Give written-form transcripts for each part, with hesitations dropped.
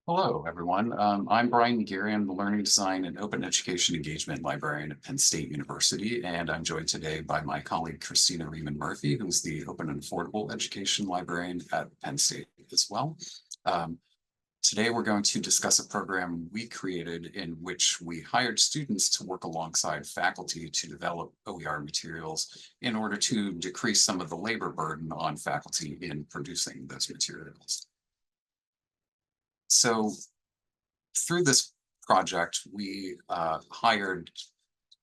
Hello, everyone. I'm Bryan McGeary. I'm the Learning Design and Open Education Engagement Librarian at Penn State University, and I'm joined today by my colleague Christina Riehman-Murphy, who's the Open and Affordable Education Librarian at Penn State as well. Um, Today, we're going to discuss a program we created in which we hired students to work alongside faculty to develop OER materials in order to decrease some of the labor burden on faculty in producing those materials. So through this project, we hired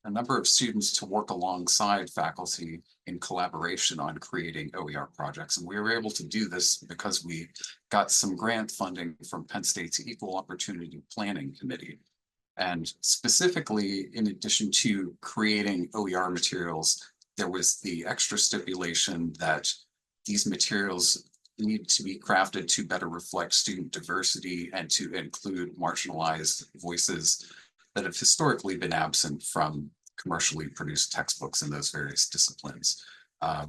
a number of students to work alongside faculty in collaboration on creating OER projects. And we were able to do this because we got some grant funding from Penn State's Equal Opportunity Planning Committee. And specifically, in addition to creating OER materials, there was the extra stipulation that these materials need to be crafted to better reflect student diversity and to include marginalized voices that have historically been absent from commercially produced textbooks in those various disciplines.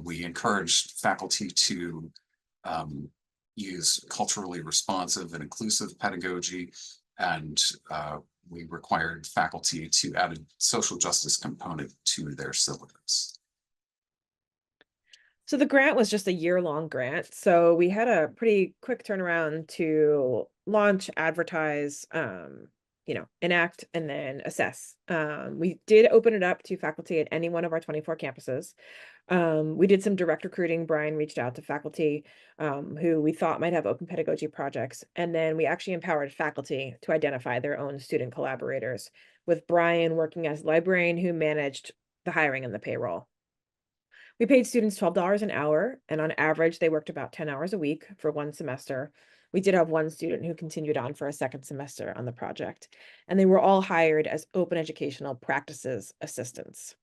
We encouraged faculty to use culturally responsive and inclusive pedagogy, and we required faculty to add a social justice component to their syllabus. So the grant was just a year-long grant. So we had a pretty quick turnaround to launch, advertise, enact, and then assess. We did open it up to faculty at any one of our 24 campuses. We did some direct recruiting. Bryan reached out to faculty who we thought might have open pedagogy projects. And then we actually empowered faculty to identify their own student collaborators, with Bryan working as librarian who managed the hiring and the payroll. We paid students $12 an hour, and on average, they worked about 10 hours a week for one semester. We did have one student who continued on for a second semester on the project, and they were all hired as open educational practices assistants.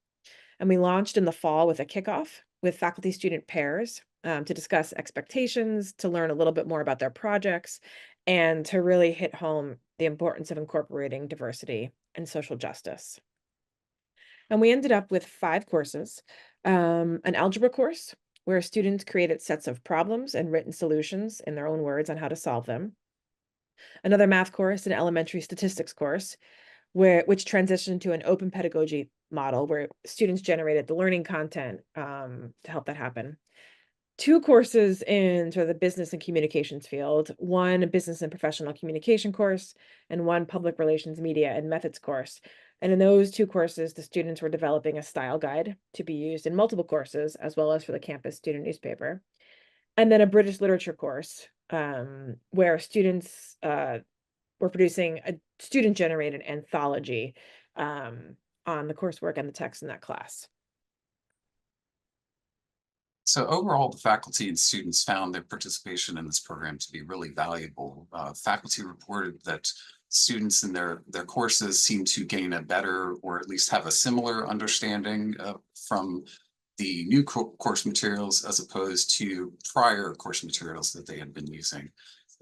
And we launched in the fall with a kickoff with faculty student pairs to discuss expectations, to learn a little bit more about their projects, and to really hit home the importance of incorporating diversity and social justice. And we ended up with 5 courses. An algebra course where students created sets of problems and written solutions in their own words on how to solve them. Another math course, an elementary statistics course, which transitioned to an open pedagogy model where students generated the learning content to help that happen. 2 courses in sort of the business and communications field, one business and professional communication course, and one public relations, media, and methods course. And in those 2 courses, the students were developing a style guide to be used in multiple courses, as well as for the campus student newspaper. And then a British literature course, where students were producing a student-generated anthology on the coursework and the text in that class. So overall, the faculty and students found their participation in this program to be really valuable. Faculty reported that students in their courses seem to gain a better, or at least have a similar understanding from the new course materials as opposed to prior course materials that they had been using.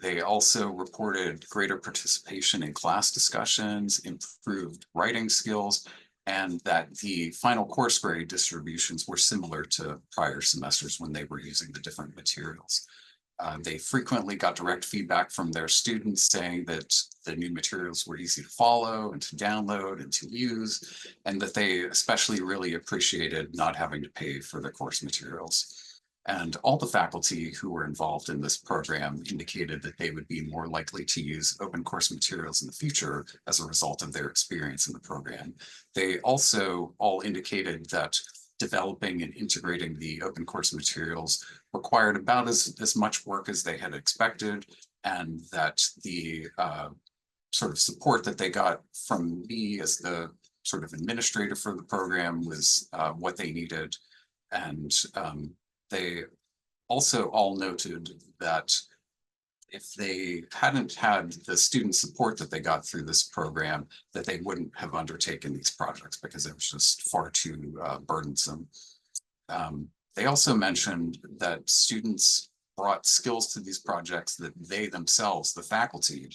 They also reported greater participation in class discussions, improved writing skills, and that the final course grade distributions were similar to prior semesters when they were using the different materials. They frequently got direct feedback from their students saying that the new materials were easy to follow and to download and to use, and that they especially really appreciated not having to pay for the course materials. And all the faculty who were involved in this program indicated that they would be more likely to use open course materials in the future as a result of their experience in the program. They also all indicated that developing and integrating the open course materials required about as much work as they had expected, and that the sort of support that they got from me as the sort of administrator for the program was what they needed. And they also all noted that if they hadn't had the student support that they got through this program, that they wouldn't have undertaken these projects because it was just far too burdensome. They also mentioned that students brought skills to these projects that they themselves, the faculty,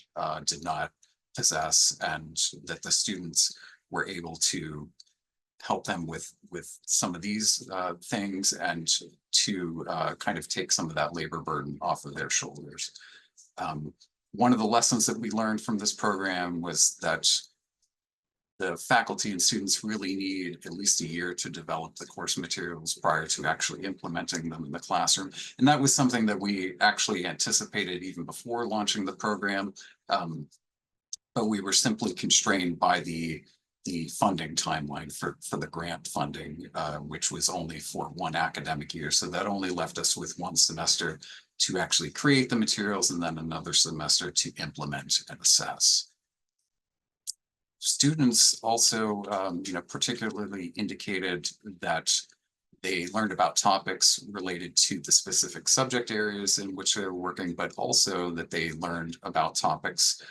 did not possess, and that the students were able to help them with some of these things, and to kind of take some of that labor burden off of their shoulders. one of the lessons that we learned from this program was that the faculty and students really need at least a year to develop the course materials prior to actually implementing them in the classroom. And that was something that we actually anticipated even before launching the program. But we were simply constrained by the funding timeline for the grant funding, which was only for one academic year. So that only left us with one semester to actually create the materials and then another semester to implement and assess. Students also, particularly indicated that they learned about topics related to the specific subject areas in which they're working, but also that they learned about topics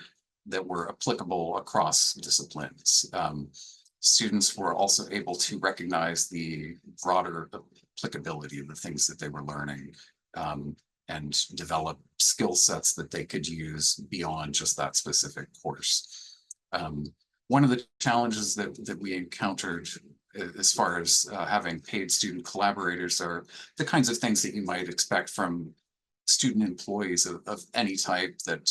that were applicable across disciplines. Students were also able to recognize the broader applicability of the things that they were learning, and develop skill sets that they could use beyond just that specific course. One of the challenges that we encountered as far as having paid student collaborators are the kinds of things that you might expect from student employees of any type, that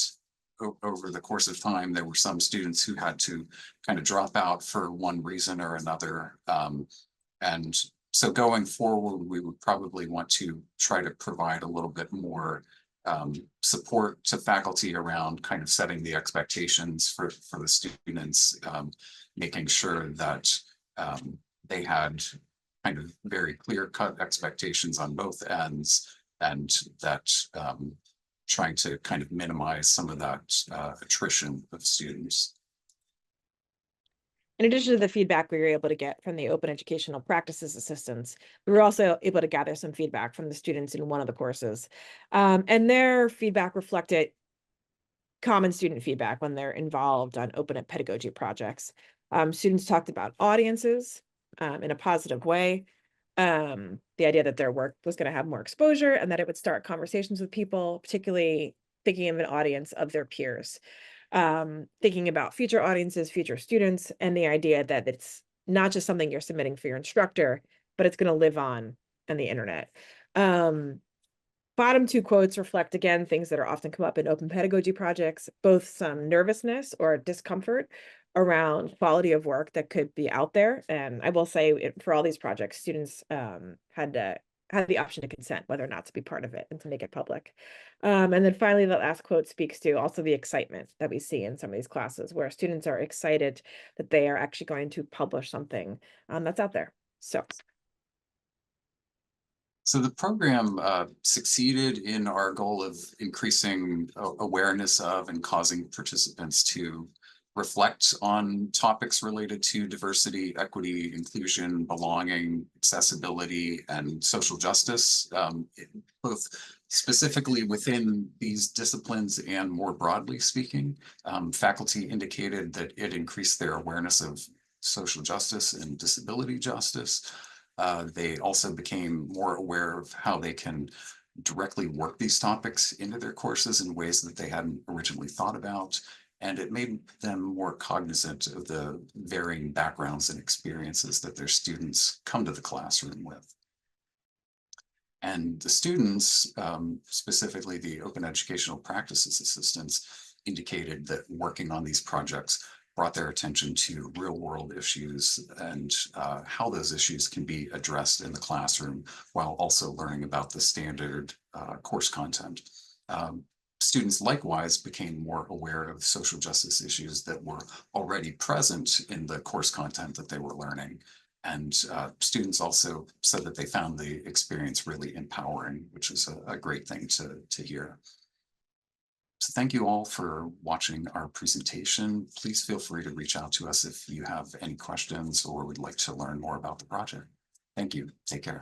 over the course of time, there were some students who had to kind of drop out for one reason or another. And so going forward, we would probably want to try to provide a little bit more support to faculty around kind of setting the expectations for the students, making sure that they had kind of very clear-cut expectations on both ends, and that trying to kind of minimize some of that attrition of students. In addition to the feedback we were able to get from the open educational practices assistants, we were also able to gather some feedback from the students in one of the courses. And their feedback reflected common student feedback when they're involved on open pedagogy projects. Students talked about audiences in a positive way. The idea that their work was going to have more exposure and that it would start conversations with people, particularly thinking of an audience of their peers. Thinking about future audiences, future students, and the idea that it's not just something you're submitting for your instructor, but it's going to live on the internet. Bottom two quotes reflect, again, things that are often come up in open pedagogy projects, both some nervousness or discomfort around quality of work that could be out there. And I will say for all these projects, students had the option to consent whether or not to be part of it and to make it public. And then finally, the last quote speaks to also the excitement that we see in some of these classes, where students are excited that they are actually going to publish something that's out there. So the program succeeded in our goal of increasing awareness of and causing participants to reflect on topics related to diversity, equity, inclusion, belonging, accessibility, and social justice, both specifically within these disciplines and more broadly speaking. Faculty indicated that it increased their awareness of social justice and disability justice. They also became more aware of how they can directly work these topics into their courses in ways that they hadn't originally thought about. And it made them more cognizant of the varying backgrounds and experiences that their students come to the classroom with. And the students, specifically the open educational practices assistants, indicated that working on these projects brought their attention to real world issues and how those issues can be addressed in the classroom while also learning about the standard course content. Students likewise became more aware of social justice issues that were already present in the course content that they were learning. And students also said that they found the experience really empowering, which is a great thing to hear. So thank you all for watching our presentation. Please feel free to reach out to us if you have any questions or would like to learn more about the project. Thank you. Take care.